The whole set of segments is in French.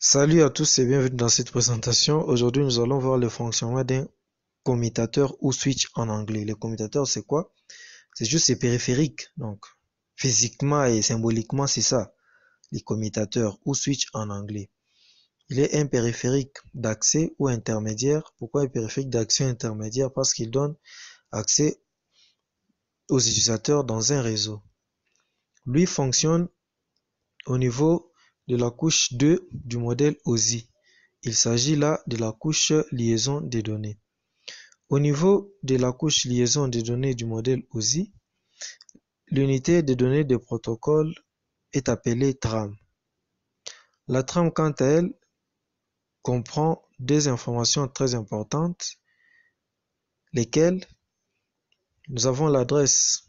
Salut à tous et bienvenue dans cette présentation. Aujourd'hui, nous allons voir le fonctionnement d'un commutateur ou switch en anglais. Le commutateur, c'est quoi? C'est juste ses périphériques. Donc, physiquement et symboliquement, c'est ça. Les commutateurs ou switch en anglais. Il est un périphérique d'accès ou intermédiaire. Pourquoi un périphérique d'accès intermédiaire? Parce qu'il donne accès aux utilisateurs dans un réseau. Lui fonctionne au niveau de la couche 2 du modèle OSI. Il s'agit là de la couche liaison des données. Au niveau de la couche liaison des données du modèle OSI, l'unité de données de protocole est appelée trame. La trame, quant à elle, comprend des informations très importantes, lesquelles nous avons l'adresse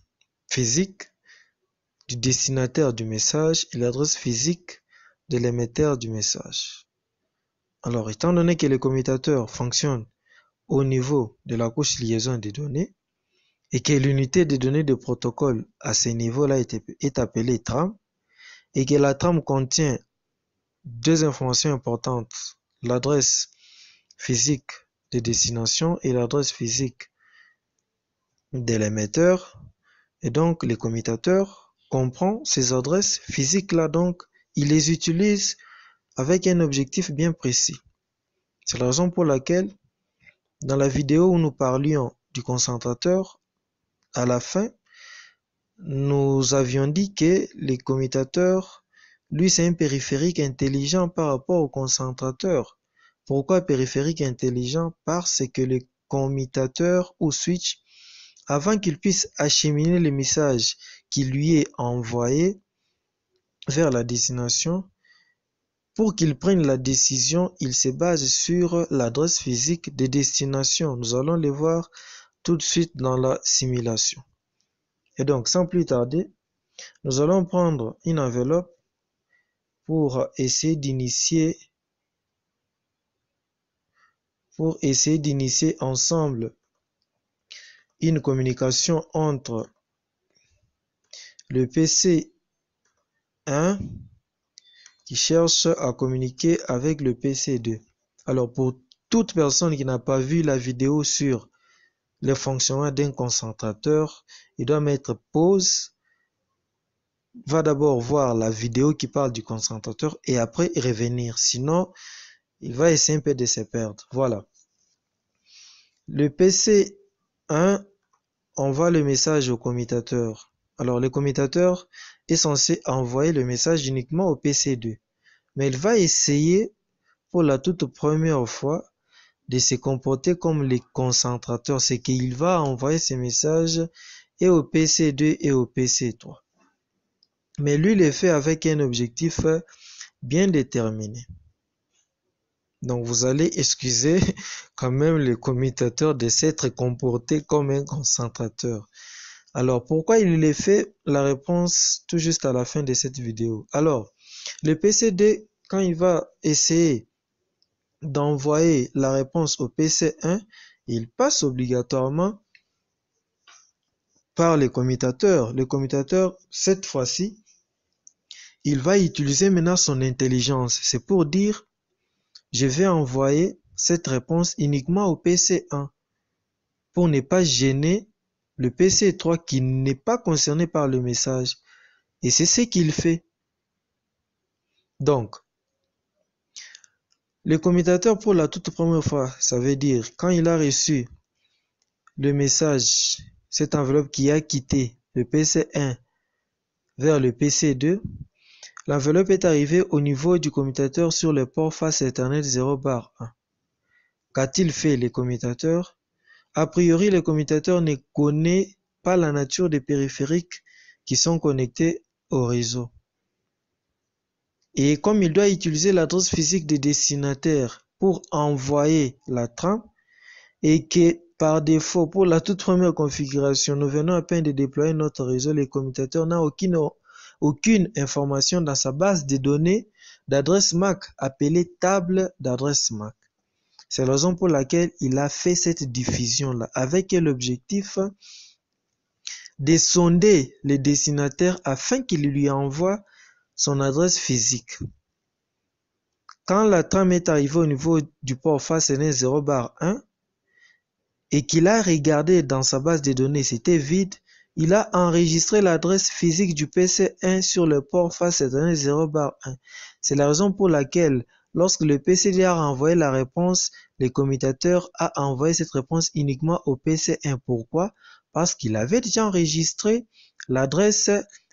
physique du destinataire du message et l'adresse physique de l'émetteur du message. Alors, étant donné que le commutateur fonctionne au niveau de la couche liaison des données et que l'unité de données de protocole à ce niveau-là est appelée trame et que la trame contient deux informations importantes, l'adresse physique de destination et l'adresse physique de l'émetteur, et donc le commutateur comprend ces adresses physiques-là, donc il les utilise avec un objectif bien précis. C'est la raison pour laquelle dans la vidéo où nous parlions du concentrateur, à la fin, nous avions dit que le commutateur, lui, c'est un périphérique intelligent par rapport au concentrateur. Pourquoi périphérique intelligent? Parce que le commutateur ou switch, avant qu'il puisse acheminer le message qui lui est envoyé vers la destination, pour qu'il prenne la décision, il se base sur l'adresse physique de destination. Nous allons le voir tout de suite dans la simulation. Et donc, sans plus tarder, nous allons prendre une enveloppe pour essayer d'initier ensemble une communication entre le PC 1 qui cherche à communiquer avec le PC 2. Alors, pour toute personne qui n'a pas vu la vidéo sur le fonctionnement d'un concentrateur, il doit mettre pause, va d'abord voir la vidéo qui parle du concentrateur et après revenir. Sinon, il va essayer un peu de se perdre. Voilà. Le PC 1 envoie le message au commutateur. Alors, le commutateur est censé envoyer le message uniquement au PC 2. Mais il va essayer pour la toute première fois de se comporter comme les concentrateurs. C'est qu'il va envoyer ces messages et au PC 2 et au PC 3. Mais lui, il le fait avec un objectif bien déterminé. Donc, vous allez excuser quand même le commutateur de s'être comporté comme un concentrateur. Alors, pourquoi il le fait? La réponse tout juste à la fin de cette vidéo. Alors, le PC2, quand il va essayer d'envoyer la réponse au PC1, il passe obligatoirement par le commutateur. Le commutateur, cette fois-ci, il va utiliser maintenant son intelligence. C'est pour dire, je vais envoyer cette réponse uniquement au PC1 pour ne pas gêner le PC3 qui n'est pas concerné par le message. Et c'est ce qu'il fait. Donc, le commutateur pour la toute première fois, ça veut dire quand il a reçu le message, cette enveloppe qui a quitté le PC1 vers le PC2, l'enveloppe est arrivée au niveau du commutateur sur le port face Ethernet 0/1. Qu'a-t-il fait le commutateur? A priori, le commutateur ne connaît pas la nature des périphériques qui sont connectés au réseau. Et comme il doit utiliser l'adresse physique des destinataires pour envoyer la trame, et que par défaut, pour la toute première configuration, nous venons à peine de déployer notre réseau, le commutateur n'a aucune information dans sa base de données d'adresse MAC, appelée table d'adresse MAC. C'est la raison pour laquelle il a fait cette diffusion-là, avec l'objectif de sonder les destinataires afin qu'il lui envoie son adresse physique. Quand la trame est arrivée au niveau du port face NS 0 bar 1 et qu'il a regardé dans sa base de données, c'était vide, il a enregistré l'adresse physique du PC1 sur le port face NS 0 bar 1. C'est la raison pour laquelle, lorsque le PCD a renvoyé la réponse, le commutateur a envoyé cette réponse uniquement au PC1. Pourquoi? Parce qu'il avait déjà enregistré l'adresse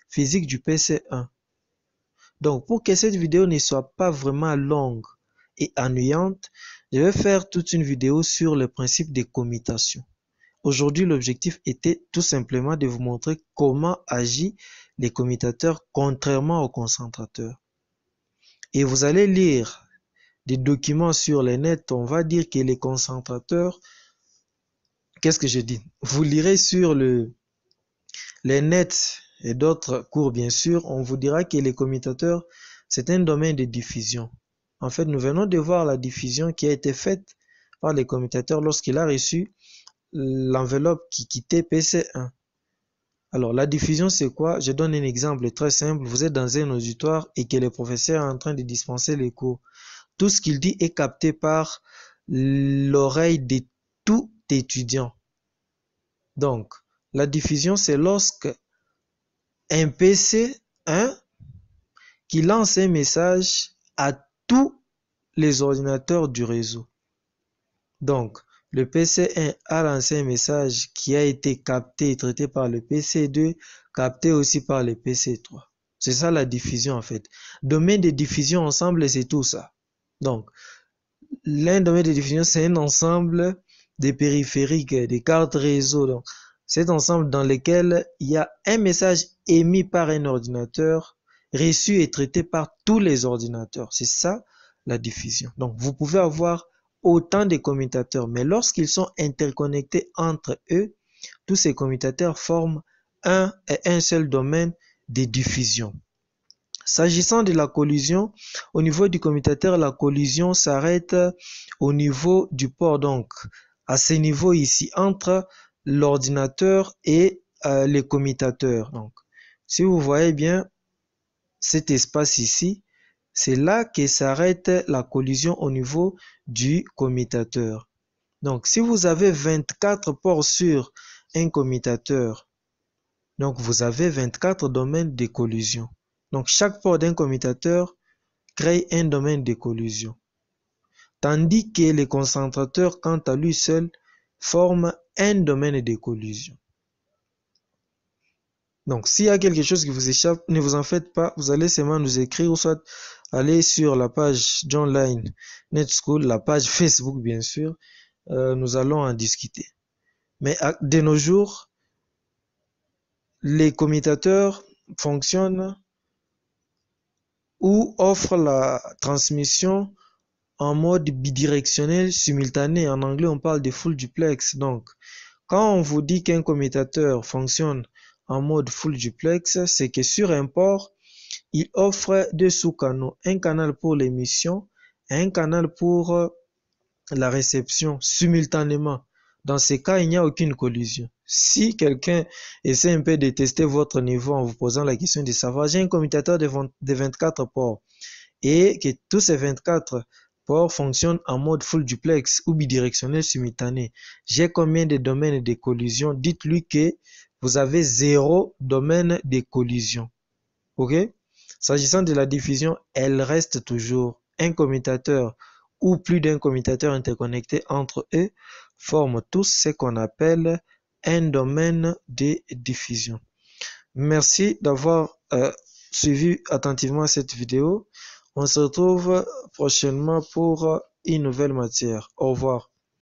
physique du PC1. Donc, pour que cette vidéo ne soit pas vraiment longue et ennuyante, je vais faire toute une vidéo sur le principe des commutations. Aujourd'hui, l'objectif était tout simplement de vous montrer comment agissent les commutateurs contrairement aux concentrateurs. Et vous allez lire des documents sur le net, on va dire que les concentrateurs, qu'est-ce que je dis? Vous lirez sur les nets et d'autres cours, bien sûr, on vous dira que les commutateurs, c'est un domaine de diffusion. En fait, nous venons de voir la diffusion qui a été faite par les commutateurs lorsqu'il a reçu l'enveloppe qui quittait PC1. Alors, la diffusion, c'est quoi? Je donne un exemple très simple. Vous êtes dans un auditoire et que le professeur est en train de dispenser les cours. Tout ce qu'il dit est capté par l'oreille de tout étudiant. Donc, la diffusion, c'est lorsque un PC1 qui lance un message à tous les ordinateurs du réseau. Donc, le PC1 a lancé un message qui a été capté et traité par le PC2, capté aussi par le PC3. C'est ça la diffusion en fait. Domaine de diffusion ensemble, c'est tout ça. Donc, l'un domaine de diffusion, c'est un ensemble de périphériques, des cartes réseau. Donc, cet ensemble dans lequel il y a un message émis par un ordinateur, reçu et traité par tous les ordinateurs. C'est ça la diffusion. Donc, vous pouvez avoir autant de commutateurs, mais lorsqu'ils sont interconnectés entre eux, tous ces commutateurs forment un et un seul domaine de diffusion. S'agissant de la collision, au niveau du commutateur, la collision s'arrête au niveau du port, donc à ce niveau ici, entre l'ordinateur et les commutateurs. Donc, si vous voyez bien cet espace ici, c'est là que s'arrête la collision au niveau du commutateur. Donc, si vous avez 24 ports sur un commutateur, donc vous avez 24 domaines de collision. Donc, chaque port d'un commutateur crée un domaine de collision. Tandis que les concentrateurs, quant à lui seul, forment un domaine de collision. Donc, s'il y a quelque chose qui vous échappe, ne vous en faites pas. Vous allez seulement nous écrire ou soit aller sur la page Johnline Net School, la page Facebook, bien sûr. Nous allons en discuter. Mais de nos jours, les commutateurs fonctionnent ou offrent la transmission en mode bidirectionnel simultané. En anglais, on parle de full duplex. Donc, quand on vous dit qu'un commutateur fonctionne en mode full duplex, c'est que sur un port, il offre deux sous-canaux. Un canal pour l'émission et un canal pour la réception simultanément. Dans ces cas, il n'y a aucune collision. Si quelqu'un essaie un peu de tester votre niveau en vous posant la question de savoir, j'ai un commutateur de 24 ports et que tous ces 24 ports fonctionnent en mode full duplex ou bidirectionnel simultané. J'ai combien de domaines de collision? Dites-lui que vous avez 0 domaine de collision. OK? S'agissant de la diffusion, elle reste toujours un commutateur ou plus d'un commutateur interconnecté entre eux forment tous ce qu'on appelle un domaine de diffusion. Merci d'avoir suivi attentivement cette vidéo. On se retrouve prochainement pour une nouvelle matière. Au revoir.